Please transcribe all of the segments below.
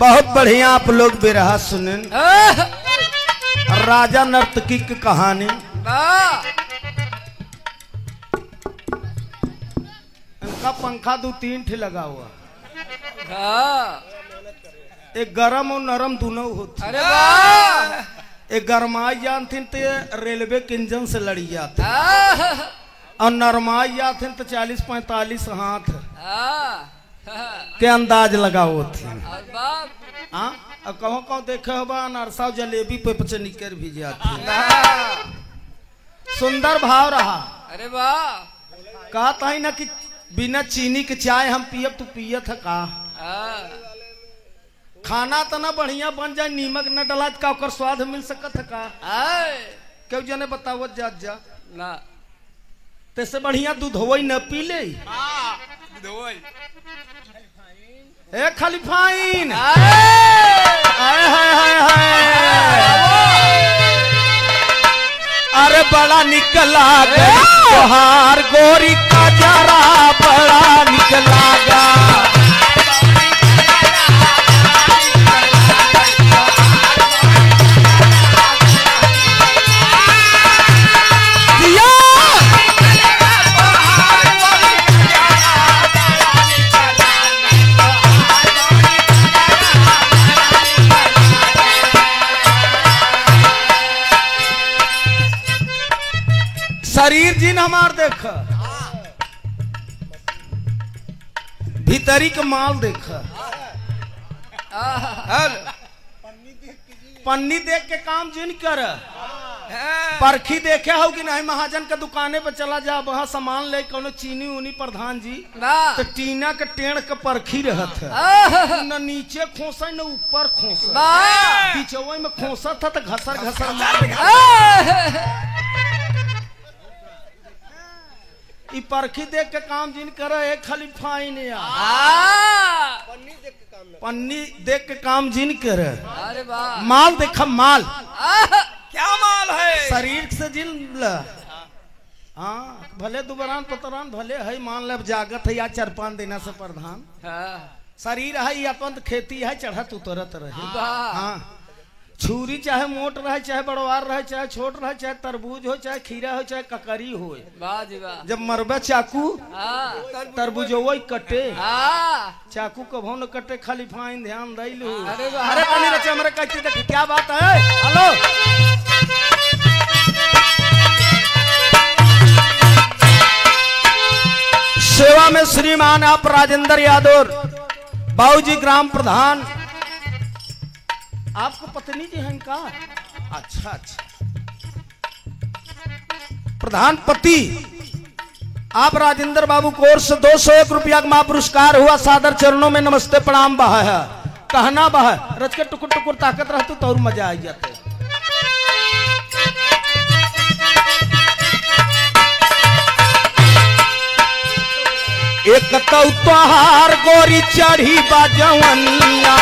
बहुत बढ़िया आप लोग बिरहा सुने। राजा नर्तकी की कहानी। इनका पंखा 2-3 ठे लगा हुआ। एक गरम और नरम दोनों होती। अरे वाह! एक गरमाई जानती तो रेलवे के इंजन से लड़ी जाती और नरमाई जाती तो 40-45 हाथ के अंदाज लगा होती। हाँ अब कहो कहो देखे होगा नरसा जलेबी पे निकर भी जाती। सुंदर भाव रहा। अरे वाह! कहा था ना कि बिना चीनी के चाय हम पियब तू पियत है का। खाना तो ना बढ़िया बन जाए नीमक न डला का ओकर स्वाद मिल सकत है का। क्यों जने बतावत जा ना तैसे बढ़िया दूध होई न पी ले। ए खाली फाइन अरे बड़ा निकला तोहार गोरी का जरा बड़ा निकला गा। शरीर जिन हमार देख भीतरी के माल देख। पन्नी देख के काम जिन कर। परखी देखे हो कि नहीं महाजन के दुकाने पे चला जा वहां सामान ले कोनो चीनी उनी प्रधान जी तो टीना के टेढ़ के परखी रहत है न नीचे खोसा न ऊपर खोसा बीचवा में खोसा था तो घसर घसर मार। ई परखी देख के काम जिन करे एक खाली फाइन पन्नी देख के काम जिन करे। अरे वाह! माल देखा माल क्या माल है शरीर से जिन हाँ भले दुबरान पतरान भले है मान ले जागत है या 4-5 दिन से प्रधान शरीर है या अपन खेती है चढ़त उतरत रहे। हाँ छुरी चाहे मोट रहे चाहे बड़वार रहे चाहे छोट रहे चाहे तरबूज हो चाहे खीरा हो चाहे ककरी हो। जब मरबे चाकू तरबूज वो कटे चाकू कभो न कटे खाली फाइन ध्यान दे लू। अरे पानी रचे हमरे कहती देख क्या बात है। हेलो सेवा में श्रीमान आप राजेंद्र यादव बाबूजी ग्राम प्रधान। आपको पत्नी जी हैं इनका? अच्छा प्रधान पति आप राजेंद्र बाबू कोर्स से 201 रुपया का महापुरस्कार हुआ। सादर चरणों में नमस्ते प्रणाम बहा है कहना बहा रच के टुकुर टुकुर ताकत रहती तो और मजा आ जाते। एक तोहार गोरी चढ़ी बाजवनिया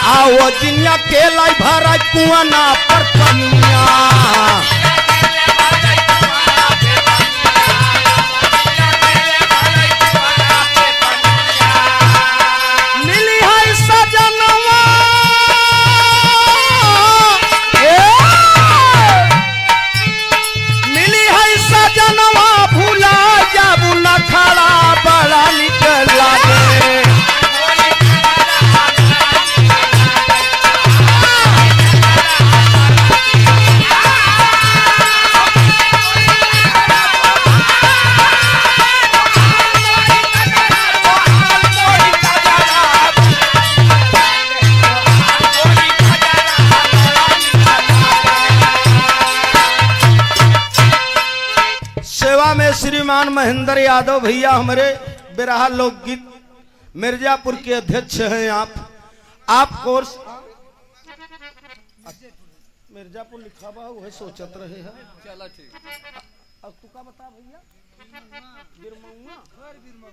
आओ जिनिया के लाई भरा कुआना पर पनिया मिली है सजनवा मिली है सजनवा भूला जाबू न खड़ा बड़ा निकल लागे। श्रीमान महेंद्र यादव भैया हमारे बिरहा लोकगीत मिर्जापुर के अध्यक्ष हैं। आप कोर्स मिर्जापुर लिखा हुआ है सोचत रहे हैं। चलो ठीक अब तू का बता भैया?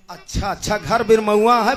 अच्छा घर बिरमउआ है।